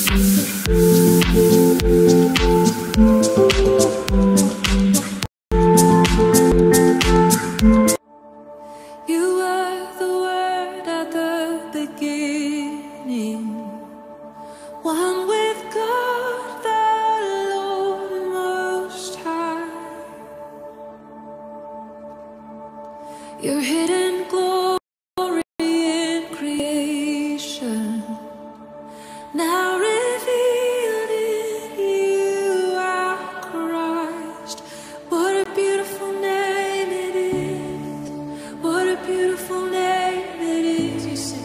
You were the word at the beginning, one with God the Lord Most High. Your hidden glory in creation, now revealed in you, our Christ. What a beautiful name it is. What a beautiful name it is. You sing.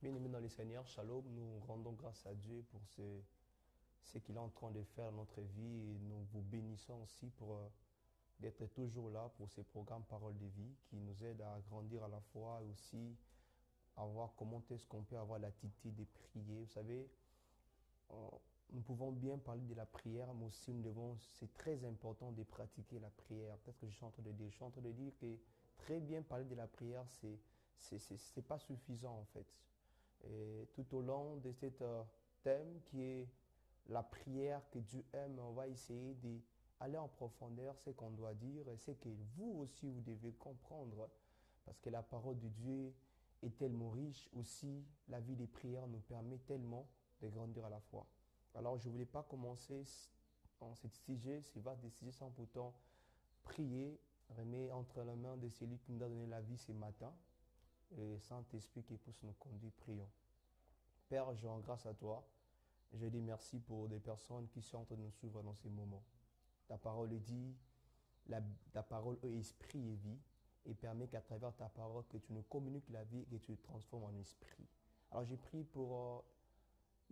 Bien-aimés dans le Seigneur, Shalom, nous rendons grâce à Dieu pour ce qu'il est en train de faire dans notre vie et nous vous bénissons aussi pour d'être toujours là pour ces programmes Paroles de vie qui nous aident à grandir à la foi et aussi à voir comment est-ce qu'on peut avoir l'attitude de prier. Vous savez, nous pouvons bien parler de la prière, mais aussi c'est très important de pratiquer la prière. Peut-être que je suis en train de dire, que très bien parler de la prière, c'est pas suffisant en fait. Et tout au long de cet thème qui est la prière que Dieu aime, on va essayer d'aller en profondeur ce qu'on doit dire et ce que vous aussi vous devez comprendre parce que la parole de Dieu est tellement riche aussi, la vie des prières nous permet tellement de grandir à la foi. Alors je ne voulais pas commencer en ce sujet, ce vaste sujet sans pourtant prier, remettre entre les mains de celui qui nous a donné la vie ce matin. Et Saint-Esprit qui puisse nous conduire, prions. Père, je rends grâce à toi. Je dis merci pour des personnes qui sont en train de nous suivre dans ces moments. Ta parole dit, ta parole est esprit et vie et permet qu'à travers ta parole que tu nous communiques la vie et que tu te transformes en esprit. Alors j'ai prié pour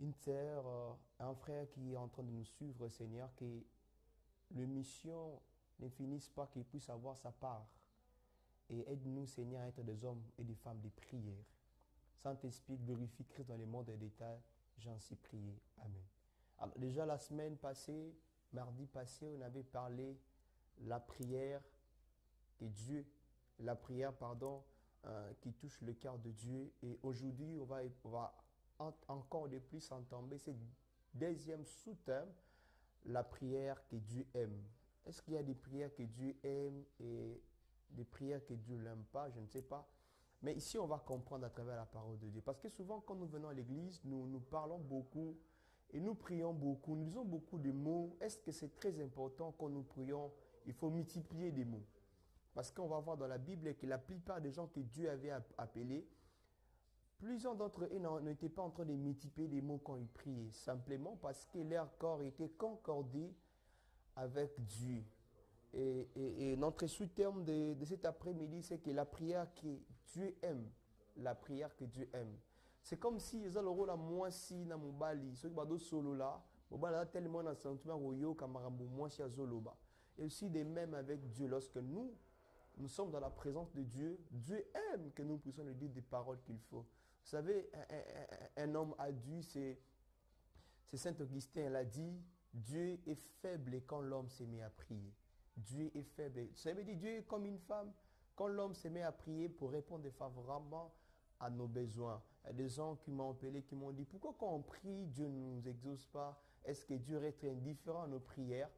une sœur, un frère qui est en train de nous suivre, Seigneur, que l'émission ne finisse pas, qu'il puisse avoir sa part. Et aide-nous, Seigneur, à être des hommes et des femmes de prière. Saint-Esprit, glorifie Christ dans les mondes des détails. J'en suis prié. Amen. Alors, déjà la semaine passée, mardi passé, on avait parlé la prière qui touche le cœur de Dieu. Et aujourd'hui, on va encore de plus entendre ce deuxième sous-thème, la prière que Dieu aime. Est-ce qu'il y a des prières que Dieu aime et des prières que Dieu n'aime pas? Je ne sais pas. Mais ici, on va comprendre à travers la parole de Dieu. Parce que souvent, quand nous venons à l'église, nous parlons beaucoup et nous prions beaucoup. Nous disons beaucoup de mots. Est-ce que c'est très important quand nous prions? Il faut multiplier des mots. Parce qu'on va voir dans la Bible que la plupart des gens que Dieu avait appelés, plusieurs d'entre eux n'étaient pas en train de multiplier des mots quand ils priaient. Simplement parce que leur corps était concordé avec Dieu. Et notre sous-terme de cet après-midi, c'est que la prière que Dieu aime, la prière que Dieu aime. C'est comme si ils ont le rôle à moi si na mobali, ceux qui sont solo là, mobali a tellement un sentiment royo kamarambo moi si azoloba. Et aussi de même avec Dieu, lorsque nous sommes dans la présence de Dieu, Dieu aime que nous puissions lui dire des paroles qu'il faut. Vous savez, un homme adulte, c'est Saint Augustin, elle a dit, Dieu est faible quand l'homme se met à prier. Dieu est faible. Ça veut dire Dieu est comme une femme. Quand l'homme se met à prier pour répondre favorablement à nos besoins. Il y a des gens qui m'ont appelé, qui m'ont dit, pourquoi quand on prie, Dieu ne nous exauce pas? Est-ce que Dieu reste indifférent à nos prières?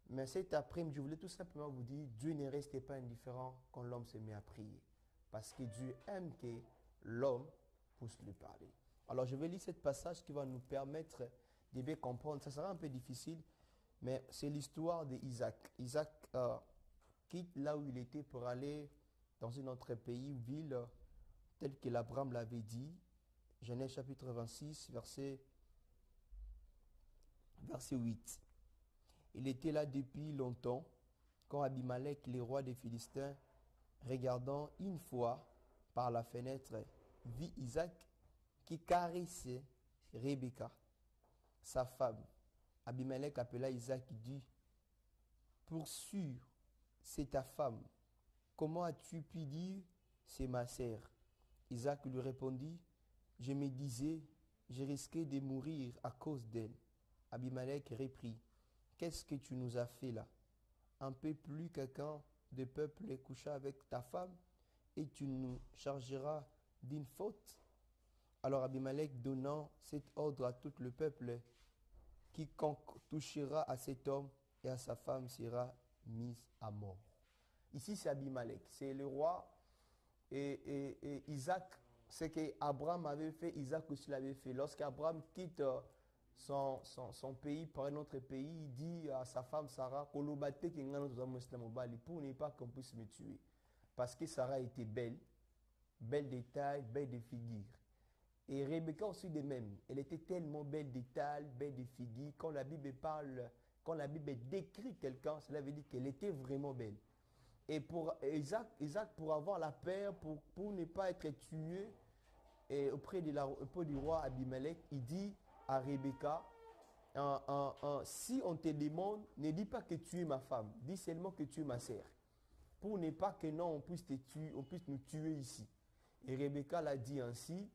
Mais cet après-midi, je voulais tout simplement vous dire, Dieu ne reste pas indifférent quand l'homme se met à prier. Parce que Dieu aime que l'homme puisse lui parler. Alors je vais lire ce passage qui va nous permettre de bien comprendre. Ça sera un peu difficile. Mais c'est l'histoire d'Isaac. Isaac quitte là où il était pour aller dans un autre pays, ville, tel que l'Abraham l'avait dit. Genèse chapitre 26, verset 8. Il était là depuis longtemps, quand Abimelech, le roi des Philistins, regardant une fois par la fenêtre, vit Isaac qui caressait Rebecca, sa femme. Abimelech appela Isaac et dit, pour sûr, c'est ta femme. Comment as-tu pu dire, c'est ma sœur? Isaac lui répondit, je me disais, j'ai risqué de mourir à cause d'elle. Abimelech reprit, qu'est-ce que tu nous as fait là? Un peu plus quelqu'un des peuples et coucha avec ta femme, et tu nous chargeras d'une faute. Alors Abimelech donnant cet ordre à tout le peuple, quiconque touchera à cet homme et à sa femme sera mis à mort. Ici c'est Abimelech, c'est le roi et Isaac, ce qu'Abraham avait fait, Isaac aussi l'avait fait. Lorsqu'Abraham quitte son pays pour un autre pays, il dit à sa femme Sarah, pour ne pas qu'on puisse me tuer. Parce que Sarah était belle, belle de taille, belle de figure. Et Rebecca aussi de même. Elle était tellement belle de taille, belle de figure. Quand la Bible parle, quand la Bible décrit quelqu'un, cela veut dire qu'elle était vraiment belle. Et pour Isaac pour avoir la paix, pour ne pas être tué auprès du roi Abimelech, il dit à Rebecca, si on te demande, ne dis pas que tu es ma femme, dis seulement que tu es ma sœur. Pour ne pas que non, on puisse te tuer, on puisse nous tuer ici. Et Rebecca l'a dit ainsi.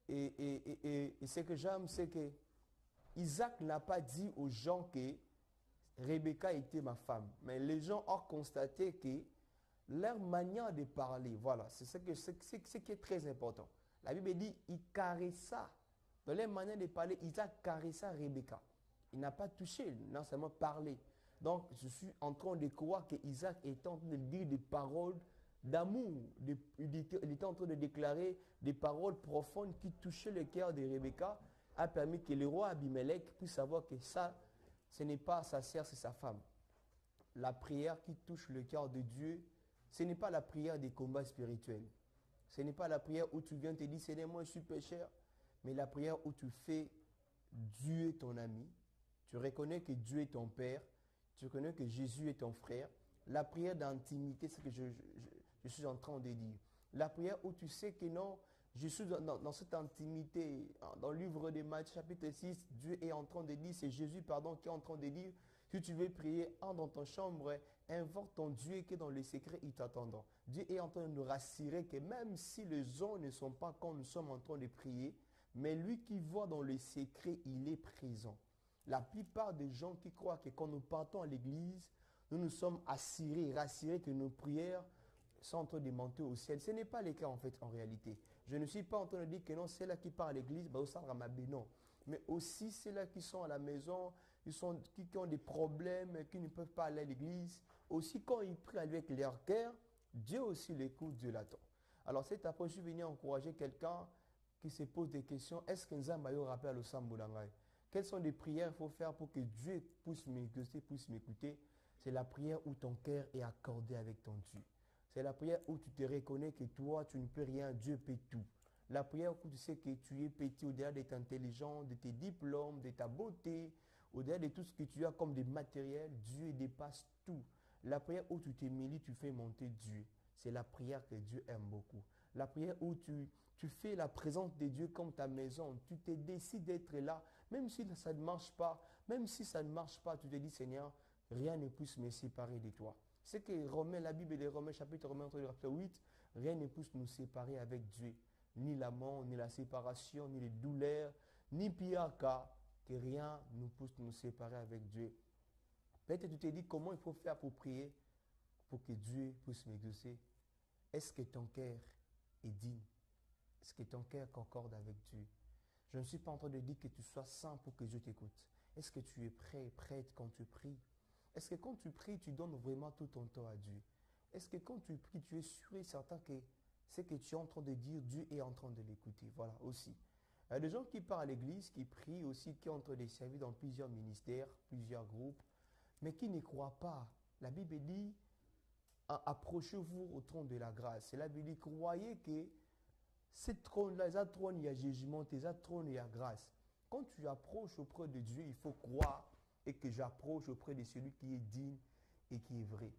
Et ce que j'aime, c'est que Isaac n'a pas dit aux gens que Rebecca était ma femme. Mais les gens ont constaté que leur manière de parler, voilà, c'est ce qui est très important. La Bible dit, il caressa. Dans leur manière de parler, Isaac caressa Rebecca. Il n'a pas touché, non seulement parlé. Donc, je suis en train de croire que Isaac est en train de dire des paroles d'amour. Il était en train de déclarer des paroles profondes qui touchaient le cœur de Rebecca, a permis que le roi Abimelech puisse savoir que ça, ce n'est pas sa sœur, c'est sa femme. La prière qui touche le cœur de Dieu, ce n'est pas la prière des combats spirituels. Ce n'est pas la prière où tu viens te dire, Seigneur, moi je suis pécheur, mais la prière où tu fais Dieu ton ami, tu reconnais que Dieu est ton Père, tu reconnais que Jésus est ton frère. La prière d'intimité, c'est ce que je suis en train de dire. La prière où tu sais que non, je suis dans cette intimité. Dans le livre de Matthieu chapitre 6, Dieu est en train de dire, c'est Jésus, pardon, qui est en train de dire, si tu veux prier, entre dans ton chambre, invoque ton Dieu qui est dans le secret, il t'attendra. Dieu est en train de nous rassurer que même si les hommes ne sont pas quand nous sommes en train de prier, mais lui qui voit dans le secret, il est présent. La plupart des gens qui croient que quand nous partons à l'église, nous sommes assurés, rassurés que nos prières sont en train de monter au ciel. Ce n'est pas le cas en fait en réalité. Je ne suis pas en train de dire que non, c'est là qui part à l'église, non. Mais aussi ceux-là qui sont à la maison, qui ont des problèmes, qui ne peuvent pas aller à l'église. Aussi quand ils prient avec leur cœur, Dieu aussi l'écoute, Dieu l'attend. Alors cet après, je suis venu encourager quelqu'un qui se pose des questions. Est-ce que Nzambayo rappelle au Samboulangai? Quelles sont les prières qu'il faut faire pour que Dieu puisse m'écouter? C'est la prière où ton cœur est accordé avec ton Dieu. C'est la prière où tu te reconnais que toi, tu ne peux rien, Dieu peut tout. La prière où tu sais que tu es petit au-delà de ta intelligence, de tes diplômes, de ta beauté, au-delà de tout ce que tu as comme des matériels, Dieu dépasse tout. La prière où tu t'humilies, tu fais monter Dieu. C'est la prière que Dieu aime beaucoup. La prière où tu fais la présence de Dieu comme ta maison. Tu te décides d'être là, même si ça ne marche pas. Même si ça ne marche pas, tu te dis, Seigneur, rien ne puisse me séparer de toi. C'est que Romains, la Bible des Romains, chapitre 8, rien ne puisse nous séparer avec Dieu. Ni la mort, ni la séparation, ni les douleurs, ni pire cas, que rien ne puisse nous séparer avec Dieu. Peut-être tu te dis comment il faut faire pour prier, pour que Dieu puisse m'exaucer. Est-ce que ton cœur est digne? Est-ce que ton cœur concorde avec Dieu? Je ne suis pas en train de dire que tu sois saint pour que Dieu t'écoute. Est-ce que tu es prêt, prête quand tu pries? Est-ce que quand tu pries, tu donnes vraiment tout ton temps à Dieu? Est-ce que quand tu pries, tu es sûr et certain que ce que tu es en train de dire, Dieu est en train de l'écouter? Voilà, aussi. Il y a des gens qui partent à l'église, qui prient aussi, qui ont en train de servir dans plusieurs ministères, plusieurs groupes, mais qui ne croient pas. La Bible dit, approchez-vous au trône de la grâce. Et la Bible dit, croyez que ce trône-là, ce trône, il y a jugement, ce trône, il y a grâce. Quand tu approches auprès de Dieu, il faut croire et que j'approche auprès de celui qui est digne et qui est vrai.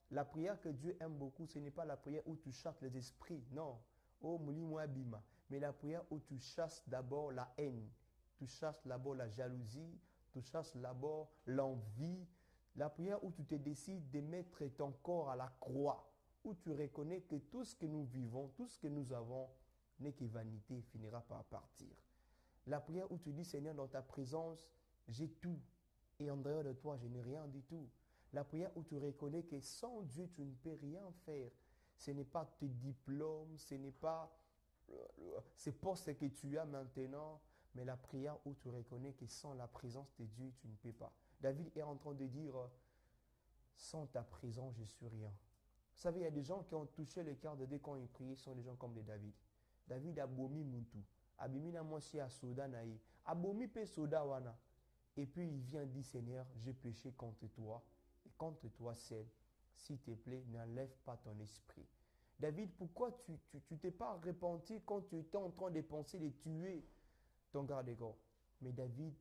La prière que Dieu aime beaucoup, ce n'est pas la prière où tu chasses les esprits, non. Oh, mouli-moi bima. Mais la prière où tu chasses d'abord la haine, tu chasses d'abord la jalousie, tu chasses d'abord l'envie. La prière où tu te décides de mettre ton corps à la croix, où tu reconnais que tout ce que nous vivons, tout ce que nous avons, n'est que vanité et finira par partir. La prière où tu dis, Seigneur, dans ta présence, j'ai tout. Et en dehors de toi, je n'ai rien du tout. La prière où tu reconnais que sans Dieu, tu ne peux rien faire. Ce n'est pas tes diplômes, ce n'est pas ces postes que tu as maintenant, mais la prière où tu reconnais que sans la présence de Dieu, tu ne peux pas. David est en train de dire, sans ta présence, je ne suis rien. Vous savez, il y a des gens qui ont touché le cœur de Dieu quand ils priaient, sont des gens comme des David. David a bomi Moutou, abimi na moisi à soda naï, a bomi pe soda wana. Et puis il vient dire, Seigneur, j'ai péché contre toi, et contre toi seul. S'il te plaît, n'enlève pas ton esprit. David, pourquoi tu t'es pas repenti quand tu étais en train de penser de tuer ton garde-corps? Mais David,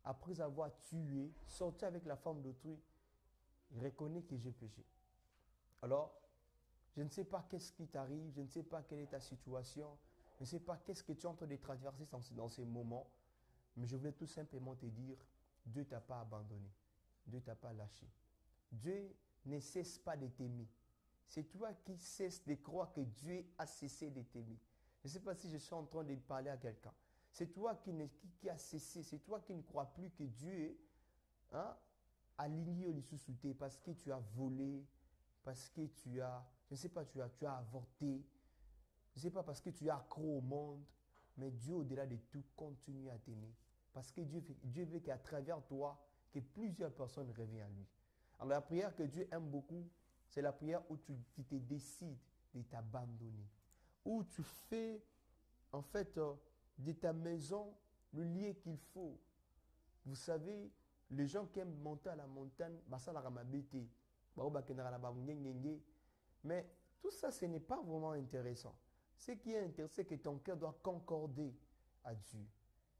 après avoir tué, sorti avec la femme d'autrui, il reconnaît que j'ai péché. Alors, je ne sais pas qu'est-ce qui t'arrive, je ne sais pas quelle est ta situation, je ne sais pas qu'est-ce que tu es en train de traverser dans ces moments, mais je voulais tout simplement te dire, Dieu ne t'a pas abandonné, Dieu ne t'a pas lâché. Dieu ne cesse pas de t'aimer. C'est toi qui cesses de croire que Dieu a cessé de t'aimer. Je ne sais pas si je suis en train de parler à quelqu'un. C'est toi qui a cessé, c'est toi qui ne crois plus que Dieu a ligné au sous-souté parce que tu as volé, parce que tu as, je ne sais pas, tu as avorté, je ne sais pas, parce que tu as accro au monde, mais Dieu, au-delà de tout, continue à t'aimer. Parce que Dieu veut qu'à travers toi, que plusieurs personnes reviennent à lui. Alors la prière que Dieu aime beaucoup, c'est la prière où tu te décides de t'abandonner. Où tu fais, en fait, de ta maison le lieu qu'il faut. Vous savez, les gens qui aiment monter à la montagne, ça la ramabité. Mais tout ça, ce n'est pas vraiment intéressant. Ce qui est intéressant, c'est que ton cœur doit concorder à Dieu.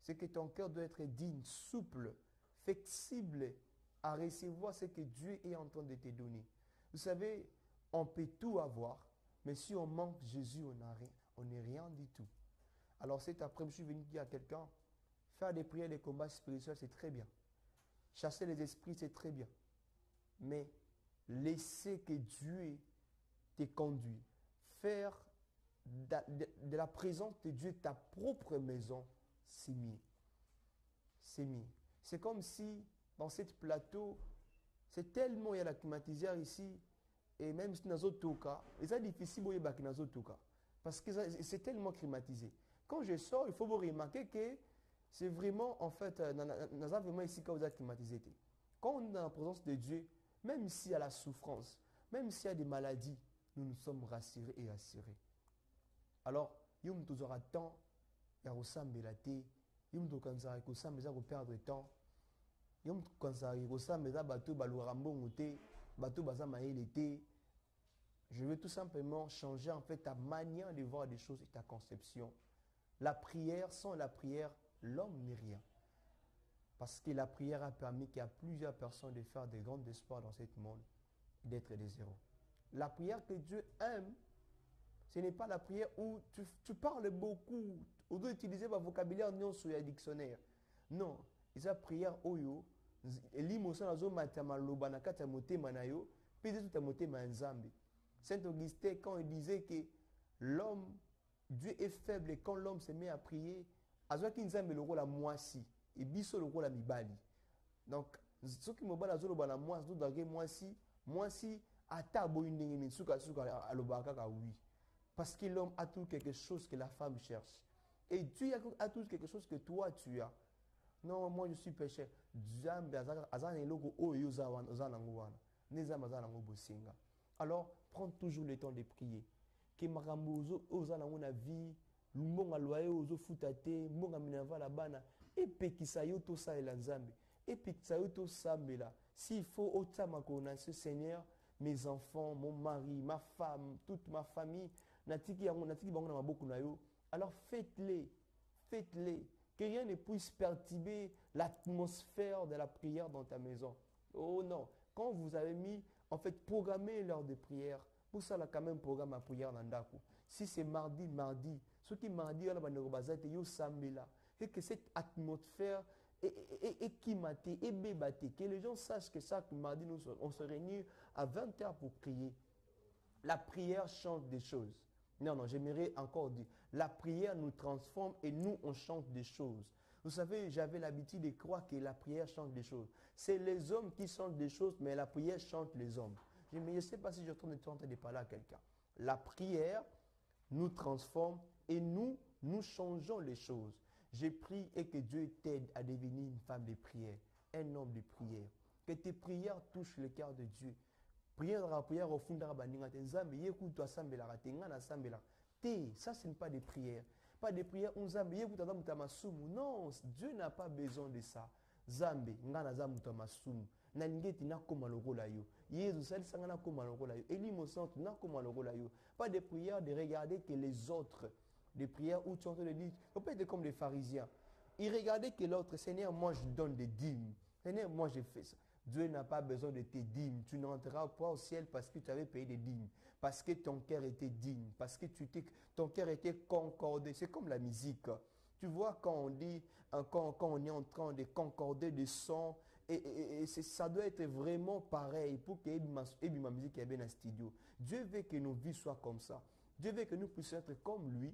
C'est que ton cœur doit être digne, souple, flexible à recevoir ce que Dieu est en train de te donner. Vous savez, on peut tout avoir, mais si on manque Jésus, on n'est rien du tout. Alors cet après-midi, je suis venu dire à quelqu'un, faire des prières, des combats spirituels, c'est très bien. Chasser les esprits, c'est très bien. Mais laisser que Dieu te conduise. Faire de la présence de Dieu ta propre maison, c'est mieux. C'est mieux. C'est comme si, dans cette plateau, c'est tellement, il y a la climatiseur ici, et même si dans d'autres cas, c'est difficile de dans d'autres cas. Parce que c'est tellement climatisé. Quand je sors, il faut vous remarquer que c'est vraiment, en fait, nous avons vraiment ici quand vous êtes climatisé. Quand on est dans la présence de Dieu, même s'il y a la souffrance, même s'il y a des maladies, nous nous sommes rassurés et assurés. Alors, il y a toujours temps, il y a aussi il y a perdre temps. Il y a je veux tout simplement changer en fait ta manière de voir des choses et ta conception. La prière, sans la prière, l'homme n'est rien. Parce que la prière a permis qu'il y a plusieurs personnes de faire des grands espoirs dans ce monde, d'être des héros. La prière que Dieu aime, ce n'est pas la prière où tu parles beaucoup, ou doit utiliser votre vocabulaire non sur le dictionnaire. Non, c'est la prière oyo, l'imotion nazo matama loba na kata motema na yo, puis tout motema nzambe. Saint Augustin, quand il disait que l'homme, Dieu est faible et quand l'homme se met à prier, azwa ki nzambe le rôle à moisi et biso le rôle à mibali. Donc, ceux qui me battent azwa le rôle à moisi, d'autres dans moisi ata boyindenge ni suka alobaka ka oui. Parce que l'homme a tout quelque chose que la femme cherche. Et Dieu a tout quelque chose que toi tu as. Non, moi je suis pécheur. Alors, prends toujours le temps de prier. Que marambozo ozana vie, lumbonga loye ozo futate, mbonga minava la bana, et pekisayo to sa elanzambe, et pekisayo to sambela. S'il faut otama konase Seigneur, mes enfants, mon mari, ma femme, toute ma famille, natiki bango na maboko na yo. Alors faites-les. Que rien ne puisse perturber l'atmosphère de la prière dans ta maison. Oh non, quand vous avez mis, en fait, programmez l'heure de prière. Pour ça, là, quand même, programme la prière dans Ndaku. Si c'est mardi, ce qui mardi, on a et que cette atmosphère est climatée, est bébatée, que les gens sachent que chaque mardi, on se réunit à 20h pour prier. La prière change des choses. Non, j'aimerais encore dire, la prière nous transforme et nous, on change des choses. Vous savez, j'avais l'habitude de croire que la prière change les choses. C'est les hommes qui changent les choses, mais la prière change les hommes. Mais je ne sais pas si je suis en train de parler à quelqu'un. La prière nous transforme et nous changeons les choses. J'ai prié et que Dieu t'aide à devenir une femme de prière, un homme de prière. Que tes prières touchent le cœur de Dieu. Prière au fond de la ça, ce n'est pas des prières. Pas des prières. Non, Dieu n'a pas besoin de ça. Zambe, ngana zamuta masumu. Na ningeti na koma lokola yo. Yesu sali sangana koma lokola yo. Eli mosantu na koma lokola yo. Pas de prières de regarder que les autres. Des prières où tu entends le dire. On peut être comme les pharisiens. Ils regardaient que l'autre, Seigneur, moi je donne des dîmes. Seigneur, moi je fais ça. Dieu n'a pas besoin de tes dîmes. Tu n'entreras pas au ciel parce que tu avais payé des dîmes. Parce que ton cœur était digne. Parce que ton cœur était concordé. C'est comme la musique. Tu vois, quand on dit, quand on est en train de concorder des sons, et ça doit être vraiment pareil pour que ma musique est bien dans le studio. Dieu veut que nos vies soient comme ça. Dieu veut que nous puissions être comme lui.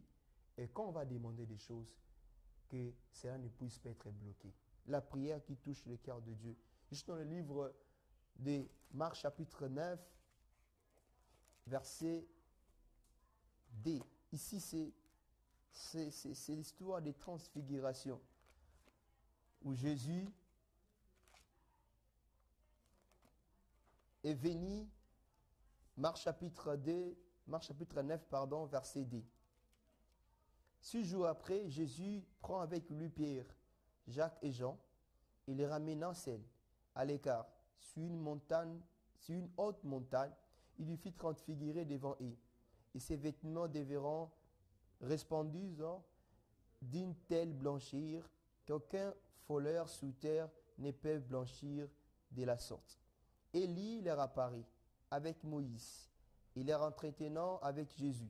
Et quand on va demander des choses, que cela ne puisse pas être bloqué. La prière qui touche le cœur de Dieu. Juste dans le livre de Marc chapitre 9, verset D. Ici, c'est l'histoire des transfigurations. Où Jésus est venu, Marc chapitre 9, pardon, verset D. 6 jours après, Jésus prend avec lui Pierre, Jacques et Jean et les ramène en scène, à l'écart, sur une haute montagne. Il lui fit transfigurer devant eux. Et ses vêtements devinrent resplendissants d'une telle blanchir qu'aucun fouleur sous terre ne peut blanchir de la sorte. Élie leur apparut avec Moïse et leur entretenant avec Jésus.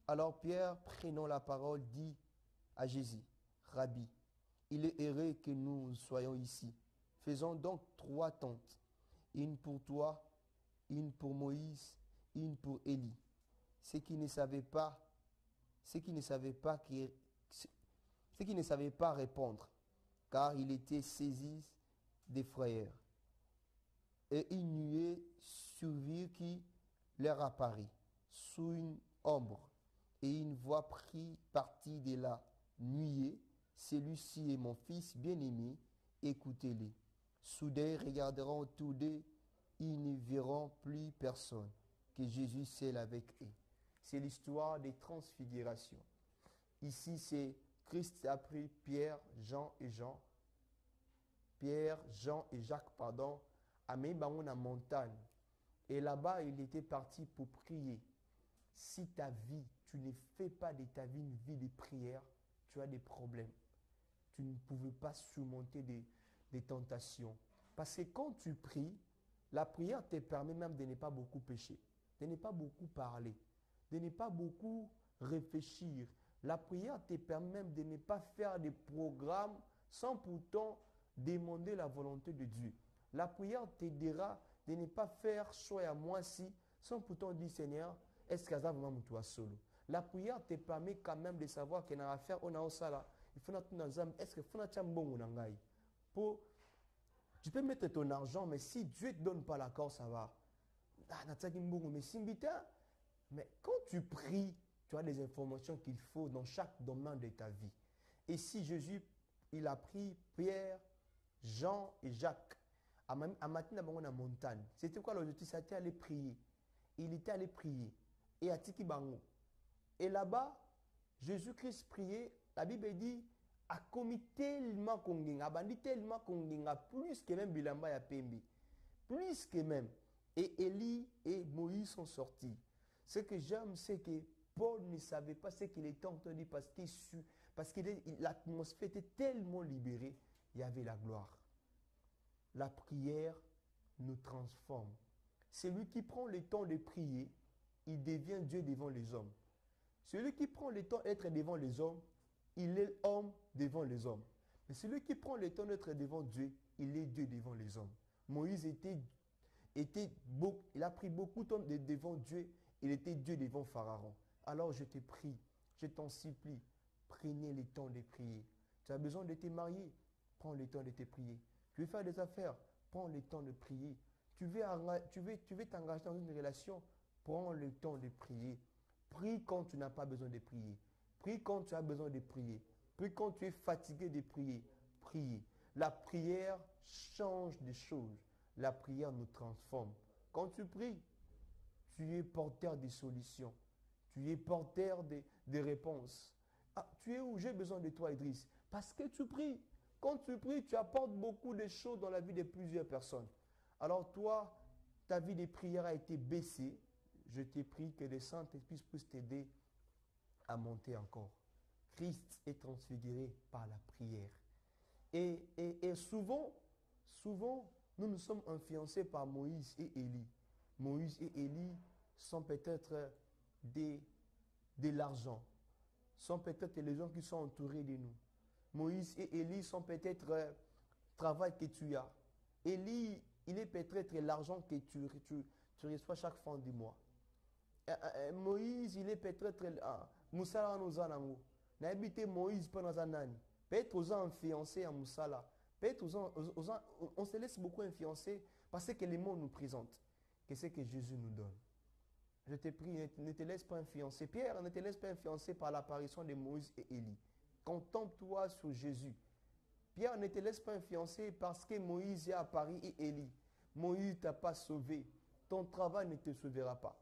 Alors Pierre, prenant la parole, dit à Jésus, Rabbi, il est heureux que nous soyons ici. Faisons donc 3 tentes, une pour toi, une pour Moïse, une pour Élie. Ceux qui ne savaient pas répondre, car il était saisi des frayeurs. Et une nuée survit qui leur apparut sous une ombre. Et une voix prit parti de la nuée. Celui-ci est mon fils bien-aimé, écoutez-le. Soudain, ils regarderont autour d'eux, ils ne verront plus personne, que Jésus seul avec eux. C'est l'histoire des transfigurations. Ici, c'est Christ a pris Pierre, Jean et Jacques, à mis dans la montagne. Et là-bas, il était parti pour prier. Si ta vie, tu ne fais pas de ta vie une vie de prière, tu as des problèmes. Tu ne pouvais pas surmonter des tentations. Parce que quand tu pries, la prière te permet même de ne pas beaucoup pécher, de ne pas beaucoup parler, de ne pas beaucoup réfléchir. La prière te permet même de ne pas faire des programmes sans pourtant demander la volonté de Dieu. La prière t'aidera de ne pas faire choix à moi si sans pourtant dire Seigneur, est-ce que ça va vraiment toi solo? La prière te permet quand même de savoir que dans l'affaire on a au sala, il faut est-ce que faut na bon pour tu peux mettre ton argent, mais si Dieu ne te donne pas l'accord, ça va. Mais quand tu pries, tu as des informations qu'il faut dans chaque domaine de ta vie. Et si Jésus, il a pris Pierre, Jean et Jacques, à matin dans la montagne, c'était quoi l'objectif? C'était aller prier. Il était allé prier. Et à Tiki Bango. Et là-bas, Jésus-Christ priait, la Bible dit, a commis tellement konginga, bandi tellement konginga, plus que même Bilamba ya Pembe. Plus que même. Et Élie et Moïse sont sortis. Ce que j'aime, c'est que Paul ne savait pas ce qu'il était entendu parce que l'atmosphère était tellement libérée, il y avait la gloire. La prière nous transforme. Celui qui prend le temps de prier, il devient Dieu devant les hommes. Celui qui prend le temps d'être devant les hommes, il est homme devant les hommes. Mais celui qui prend le temps d'être devant Dieu, il est Dieu devant les hommes. Moïse il a pris beaucoup de temps devant Dieu, il était Dieu devant Pharaon. Alors je te prie, je t'en supplie, prenez le temps de prier. Tu as besoin de te marier, prends le temps de te prier. Tu veux faire des affaires, prends le temps de prier. Tu veux t'engager dans une relation, prends le temps de prier. Prie quand tu n'as pas besoin de prier. Prie quand tu as besoin de prier. Prie quand tu es fatigué de prier. Priez. La prière change des choses. La prière nous transforme. Quand tu pries, tu es porteur des solutions. Tu es porteur des réponses. Ah, tu es où? J'ai besoin de toi, Idriss. Parce que tu pries. Quand tu pries, tu apportes beaucoup de choses dans la vie de plusieurs personnes. Alors toi, ta vie de prière a été baissée. Je te prie que le Saint-Esprit puisse t'aider à monter encore. Christ est transfiguré par la prière. Et souvent, nous nous sommes influencés par Moïse et Élie. Moïse et Élie sont peut-être de l'argent, sont peut-être les gens qui sont entourés de nous. Moïse et Élie sont peut-être le travail que tu as. Élie, il est peut-être l'argent que tu reçois chaque fin du mois. Moïse, il est peut-être Moussala Nozanango. N'habite Moïse pendant Zanani. Peut-être aux gens influencés à Moussala. Peut-être on se laisse beaucoup influencer parce que les mots nous présentent. Qu'est-ce que Jésus nous donne? Je te prie, ne te laisse pas influencer. Pierre, ne te laisse pas influencer par l'apparition de Moïse et Élie. Contemple-toi sur Jésus. Pierre, ne te laisse pas influencer parce que Moïse est apparu et Élie. Moïse ne t'a pas sauvé. Ton travail ne te sauvera pas.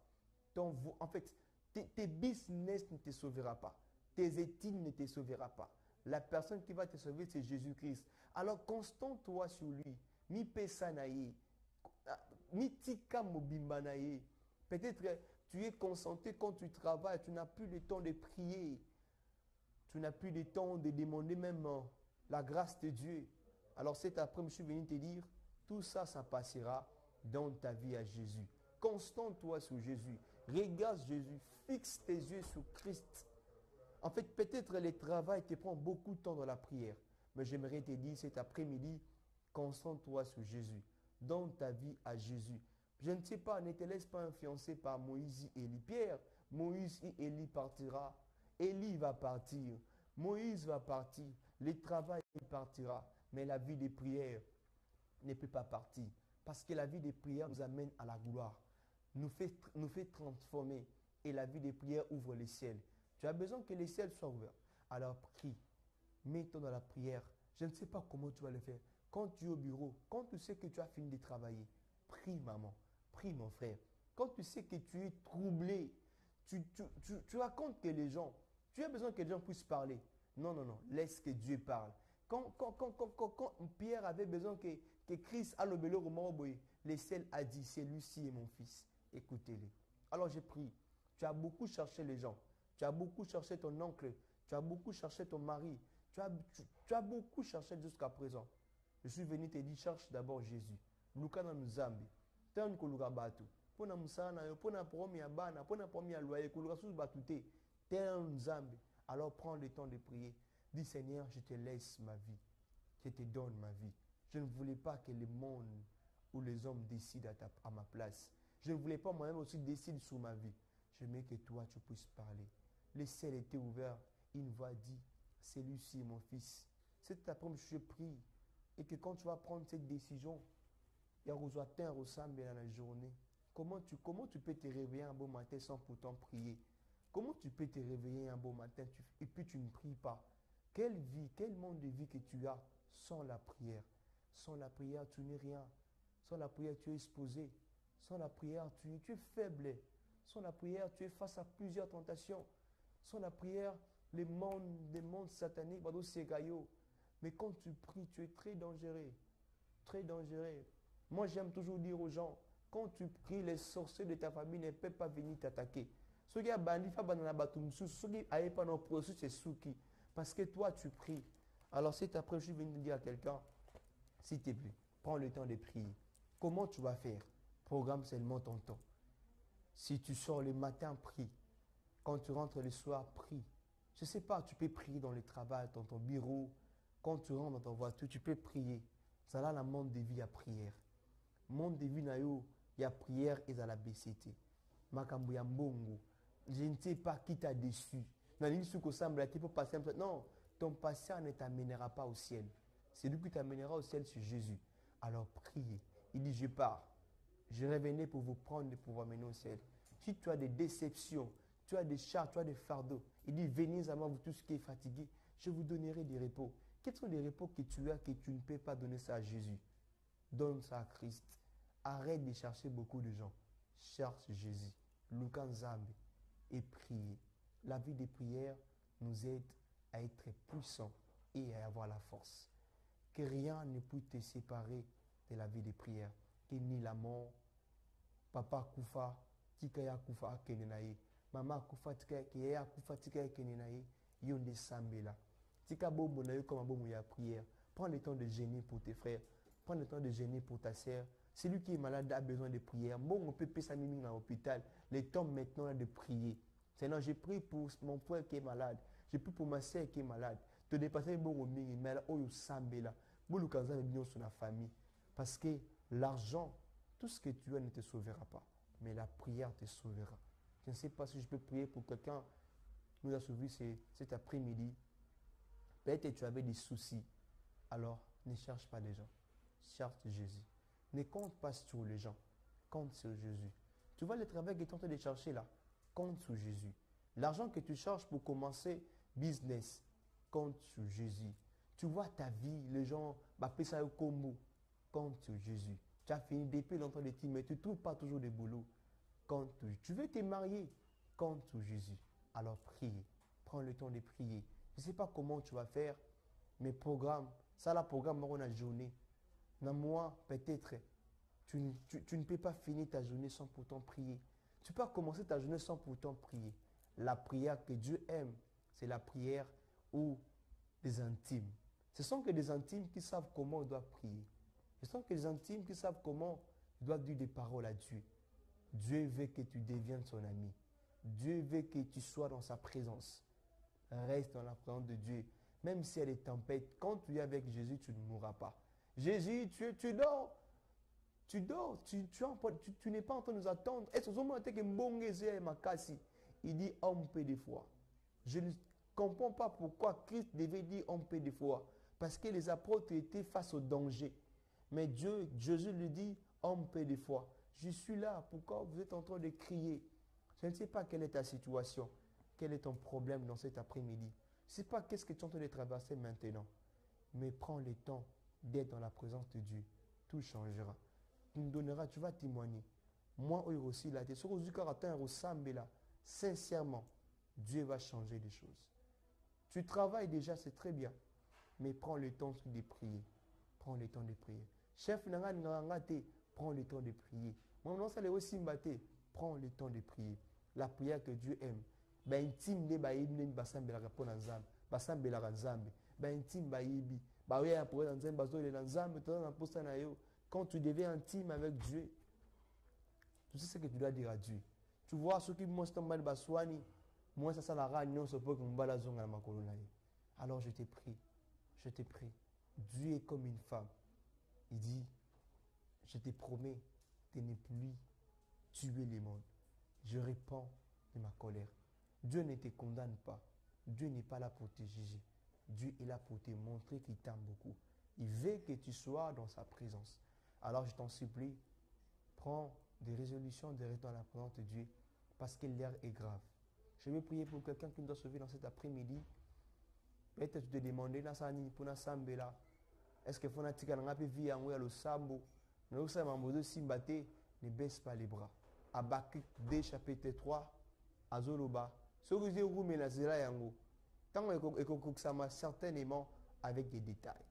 En fait, tes business ne te sauvera pas. Tes études ne te sauvera pas. La personne qui va te sauver, c'est Jésus-Christ. Alors, concentre-toi sur lui. Mi pesanaye. Mi tika mobimbanaye. Peut-être que tu es concentré quand tu travailles, tu n'as plus le temps de prier. Tu n'as plus le temps de demander même la grâce de Dieu. Alors cet après, je suis venu te dire, tout ça, ça passera dans ta vie à Jésus. Concentre-toi sur Jésus. Regarde Jésus. Fixe tes yeux sur Christ. En fait, peut-être le travail te prend beaucoup de temps dans la prière. Mais j'aimerais te dire cet après-midi, concentre-toi sur Jésus. Donne ta vie à Jésus. Je ne sais pas, ne te laisse pas influencer par Moïse et Élie. Pierre, Moïse et Élie partira. Élie va partir. Moïse va partir. Le travail partira. Mais la vie de prière ne peut pas partir. Parce que la vie de prière nous amène à la gloire. Nous fait transformer. Et la vie de prière ouvre les ciels. Tu as besoin que les ciels soient ouverts. Alors prie. Mets-toi dans la prière. Je ne sais pas comment tu vas le faire. Quand tu es au bureau, quand tu sais que tu as fini de travailler, prie maman. Prie mon frère. Quand tu sais que tu es troublé, tu racontes que les gens, tu as besoin que les gens puissent parler. Non, non, non, laisse que Dieu parle. Quand Pierre avait besoin que Christ a le belé au Maroboy, le ciel a dit, c'est Lucie et mon fils. Écoutez-les. Alors j'ai pris. Tu as beaucoup cherché les gens. Tu as beaucoup cherché ton oncle. Tu as beaucoup cherché ton mari. Tu as beaucoup cherché jusqu'à présent. Je suis venu te dire, cherche d'abord Jésus. Luka na Nzambi. Tant que luka batu. Pona musana yo, pona promi ya bana, pona promi ya loyer, kuluka sous batute. Tant Nzambi. Alors prends le temps de prier. Dis Seigneur, je te laisse ma vie. Je te donne ma vie. Je ne voulais pas que le monde ou les hommes décident à ma place. Je ne voulais pas moi-même aussi décider sur ma vie. J'aimais que toi, tu puisses parler. Le ciel était ouvert. Une voix dit, c'est Lucie, mon fils. C'est après-midi, je prie. Et que quand tu vas prendre cette décision, il y a dans la journée. Comment tu peux te réveiller un beau matin sans pourtant prier? Comment tu peux te réveiller un beau matin et puis tu ne pries pas? Quelle vie, quel monde de vie que tu as sans la prière? Sans la prière, tu n'es rien. Sans la prière, tu es exposé. Sans la prière, tu es faible. Sans la prière, tu es face à plusieurs tentations. Sans la prière, les mondes sataniques, mais quand tu pries, tu es très dangereux. Très dangereux. Moi, j'aime toujours dire aux gens, quand tu pries, les sorciers de ta famille ne peuvent pas venir t'attaquer. Ceux qui ont bandit, ceux qui n'ont pas dans le processus, c'est Souki. Parce que toi, tu pries. Alors, c'est après, je suis venu dire à quelqu'un, s'il te plaît, prends le temps de prier. Comment tu vas faire? Programme seulement ton temps. Si tu sors le matin, prie. Quand tu rentres le soir, prie. Je ne sais pas, tu peux prier dans le travail, dans ton bureau. Quand tu rentres dans ta voiture, tu peux prier. Ça là, le monde de vie à prière. Monde de vie, il y a prière et ça la BCT. Makambu ya mbongo. Je ne sais pas qui t'a déçu. Non, ton patient ne t'amènera pas au ciel. C'est lui qui t'amènera au ciel, c'est Jésus. Alors priez. Il dit, je pars. Je revenais pour vous prendre et pour vous amener au ciel. Si tu as des déceptions, tu as des charges, tu as des fardeaux, il dit, venez à moi, vous tous qui êtes fatigués, je vous donnerai des repos. Quels sont les repos que tu as que tu ne peux pas donner ça à Jésus? Donne ça à Christ. Arrête de chercher beaucoup de gens. Cherche Jésus. Luka Nzambe. Et priez. La vie de prière nous aide à être puissants et à avoir la force. Que rien ne puisse te séparer de la vie de prière. Que ni la mort, papa kufa, tikaya kufa kenenaye, maman kufa tikaya kufa tikaya kenenaye, yonde sambela. Tika bomo na yo comme bomo ya prière. Prends le temps de gêner pour tes frères. Prends le temps de gêner pour ta sœur. Celui qui est malade a besoin de prière. Bon, on peut payer sa mimi dans l'hôpital. Le temps maintenant est de prier. Seigneur, j'ai prié pour mon frère qui est malade. J'ai prié pour ma sœur qui est malade. Te dépasser bon au mingi, mais là, oyo sambela. Boulou kanza est bien sur la famille. Parce que l'argent, tout ce que tu as ne te sauvera pas. Mais la prière te sauvera. Je ne sais pas si je peux prier pour quelqu'un qui nous a sauvé cet après-midi. Peut-être que tu avais des soucis. Alors, ne cherche pas les gens. Cherche Jésus. Ne compte pas sur les gens. Compte sur Jésus. Tu vois le travail que tu es en train de chercher là. Compte sur Jésus. L'argent que tu cherches pour commencer business, compte sur Jésus. Tu vois ta vie, les gens, appellent ça au combo. Compte sur Jésus. Tu as fini depuis longtemps de ti, mais tu ne trouves pas toujours de boulot. Compte sur Jésus. Tu veux te marier, compte sur Jésus. Alors prie. Prends le temps de prier. Je ne sais pas comment tu vas faire, mais programme. Ça, là, programme dans la journée. Dans moi, peut-être, tu ne peux pas finir ta journée sans pourtant prier. Tu peux commencer ta journée sans pourtant prier. La prière que Dieu aime, c'est la prière où des intimes. Ce sont que des intimes qui savent comment ils doivent prier. Ce sont que des intimes qui savent comment ils doivent dire des paroles à Dieu. Dieu veut que tu deviennes son ami. Dieu veut que tu sois dans sa présence. Reste dans la présence de Dieu. Même s'il y a des tempêtes, quand tu es avec Jésus, tu ne mourras pas. Jésus, tu dors. Tu dors. Tu n'es pas en train de nous attendre. Est-ce que il dit homme peu de foi. Je ne comprends pas pourquoi Christ devait dire homme peu de foi. Parce que les apôtres étaient face au danger. Mais Jésus lui dit homme peu de foi. Je suis là. Pourquoi vous êtes en train de crier? Je ne sais pas quelle est ta situation. Quel est ton problème dans cet après-midi? Je ne sais pas qu'est-ce que tu es en train de traverser maintenant. Mais prends le temps d'être dans la présence de Dieu. Tout changera. Tu me donneras, tu vas témoigner. Moi aussi, là, sincèrement, Dieu va changer les choses. Tu travailles déjà, c'est très bien. Mais prends le temps de prier. Prends le temps de prier. Chef, prends le temps de prier. Prends le temps de prier. La prière que Dieu aime. Quand tu deviens intime avec Dieu, tu sais ce que tu dois dire à Dieu. Tu vois ceux qui montrent mal baswani, moi ça la ragnon se peut que m'bala zonga ma colonne. Alors je te prie. Dieu est comme une femme. Il dit, je te promets de ne plus tuer les mondes. Je répands de ma colère. Dieu ne te condamne pas. Dieu n'est pas là pour te juger. Dieu est là pour te montrer qu'il t'aime beaucoup. Il veut que tu sois dans sa présence. Alors je t'en supplie, prends des résolutions de rester dans la présence de Dieu parce que l'air est grave. Je vais prier pour quelqu'un qui nous doit sauver dans cet après-midi. Peut-être tu te demandes, est-ce que faut vie en le sambo? Ne baisse pas les bras. Habakkuk 2 chapitre 3, Azoloba. Certainement avec des détails.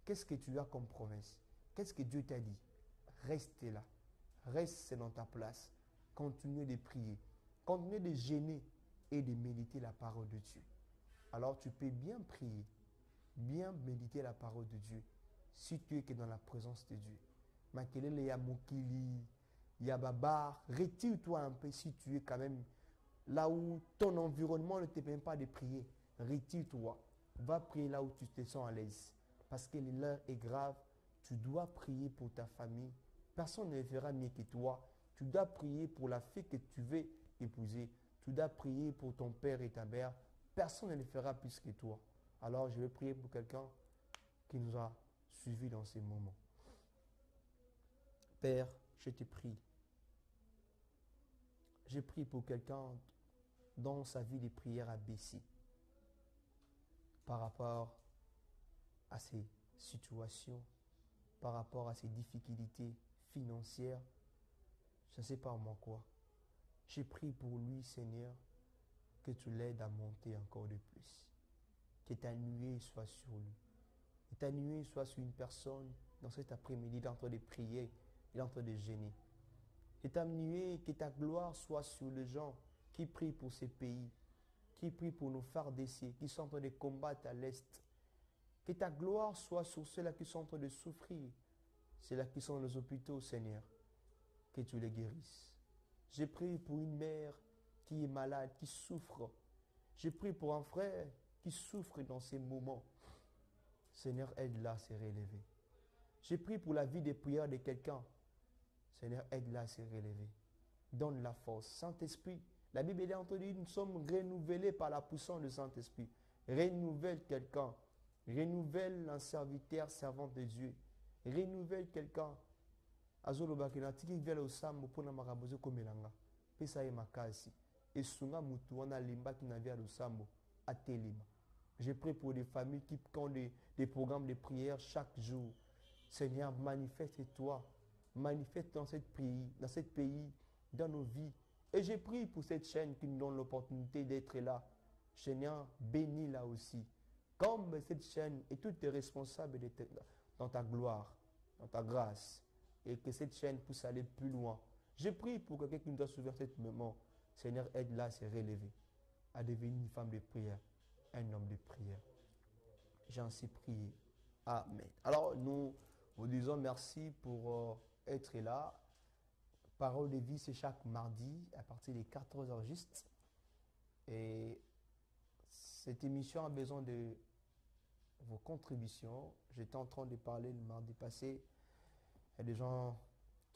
Qu'est-ce que tu as comme promesse? Qu'est-ce que Dieu t'a dit? Reste là. Reste dans ta place. Continue de prier. Continue de gêner et de méditer la parole de Dieu. Alors tu peux bien prier, bien méditer la parole de Dieu si tu es que dans la présence de Dieu. Makelele ya mokili, ya babar, retire-toi un peu si tu es quand même là où ton environnement ne te permet pas de prier. Retire-toi. Va prier là où tu te sens à l'aise. Parce que l'heure est grave. Tu dois prier pour ta famille. Personne ne le fera mieux que toi. Tu dois prier pour la fille que tu veux épouser. Tu dois prier pour ton père et ta mère. Personne ne le fera plus que toi. Alors, je vais prier pour quelqu'un qui nous a suivis dans ces moments. Père, je te prie. Je prie pour quelqu'un dont sa vie de prière a baissé par rapport à ses situations, par rapport à ses difficultés financières, je ne sais pas moi quoi. Je prie pour lui, Seigneur, que tu l'aides à monter encore de plus. Que ta nuée soit sur lui. Que ta nuée soit sur une personne dans cet après-midi, il est en train de prier, il est en train de gêner. Que ta nuée, que ta gloire soit sur les gens qui prient pour ces pays, qui prient pour nos FARDC, qui sont en train de combattre à l'Est. Que ta gloire soit sur ceux-là qui sont en train de souffrir, ceux-là qui sont dans les hôpitaux, Seigneur. Que tu les guérisses. Je prie pour une mère qui est malade, qui souffre. Je prie pour un frère qui souffre dans ces moments. Seigneur, aide-la à se relever. Je prie pour la vie de prière de quelqu'un. Seigneur, aide-la à se relever. Donne la force. Saint-Esprit, la Bible est en train de dire, nous sommes renouvelés par la puissance du Saint-Esprit. Renouvelle quelqu'un. Renouvelle un serviteur, servant de Dieu. Renouvelle quelqu'un. Azoloba kenatiki vela osambo pona makabozo komelanga. Pesa ye makasi. Esunga mutu wana limbaki na via osambo atelima. Je prie pour des familles qui ont des programmes de prière chaque jour. Seigneur, manifeste-toi. Manifeste dans cette pays, dans nos vies. Et je prie pour cette chaîne qui nous donne l'opportunité d'être là. Seigneur, bénis-la aussi. Comme cette chaîne et toutes tes responsables dans ta gloire, dans ta grâce. Et que cette chaîne puisse aller plus loin. Je prie pour quelqu'un qui nous doit souvenir cet moment. Seigneur, aide-la à se relever, à devenir une femme de prière, un homme de prière. J'en suis prié. Amen. Alors, nous vous disons merci pour être là. Parole de vie, c'est chaque mardi à partir des 14h juste. Et cette émission a besoin de vos contributions. J'étais en train de parler le mardi passé. Il y a des gens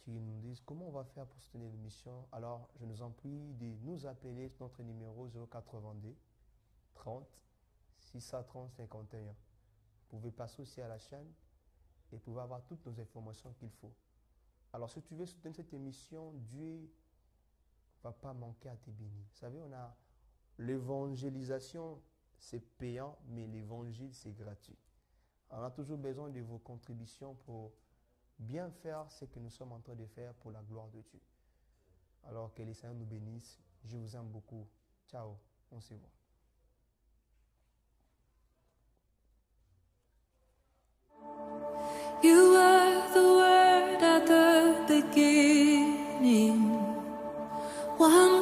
qui nous disent comment on va faire pour soutenir l'émission. Alors, je nous en prie de nous appeler sur notre numéro 082 30 630 51. Vous pouvez passer aussi à la chaîne et vous pouvez avoir toutes nos informations qu'il faut. Alors, si tu veux soutenir cette émission, Dieu ne va pas manquer à te bénir. Vous savez, on a l'évangélisation, c'est payant, mais l'évangile, c'est gratuit. On a toujours besoin de vos contributions pour bien faire ce que nous sommes en train de faire pour la gloire de Dieu. Alors que les Seigneurs nous bénissent. Je vous aime beaucoup. Ciao. On se voit. You were the word at the beginning. One